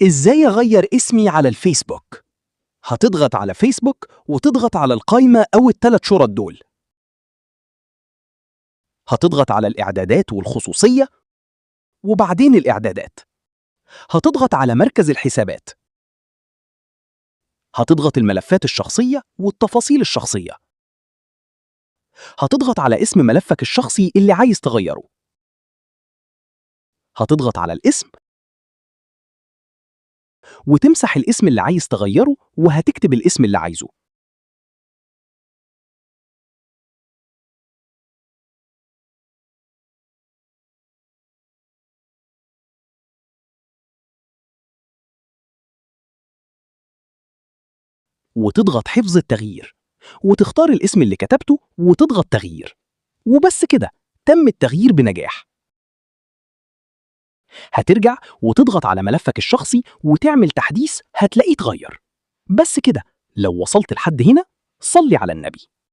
إزاي أغير اسمي على الفيسبوك؟ هتضغط على فيسبوك وتضغط على القايمة أو الثلاث شرط دول. هتضغط على الإعدادات والخصوصية وبعدين الإعدادات. هتضغط على مركز الحسابات. هتضغط الملفات الشخصية والتفاصيل الشخصية. هتضغط على اسم ملفك الشخصي اللي عايز تغيره. هتضغط على الاسم وتمسح الاسم اللي عايز تغيره وهتكتب الاسم اللي عايزه. وتضغط حفظ التغيير وتختار الاسم اللي كتبته وتضغط تغيير. وبس كده، تم التغيير بنجاح. هترجع وتضغط على ملفك الشخصي وتعمل تحديث هتلاقيه اتغير. بس كده، لو وصلت لحد هنا صلي على النبي.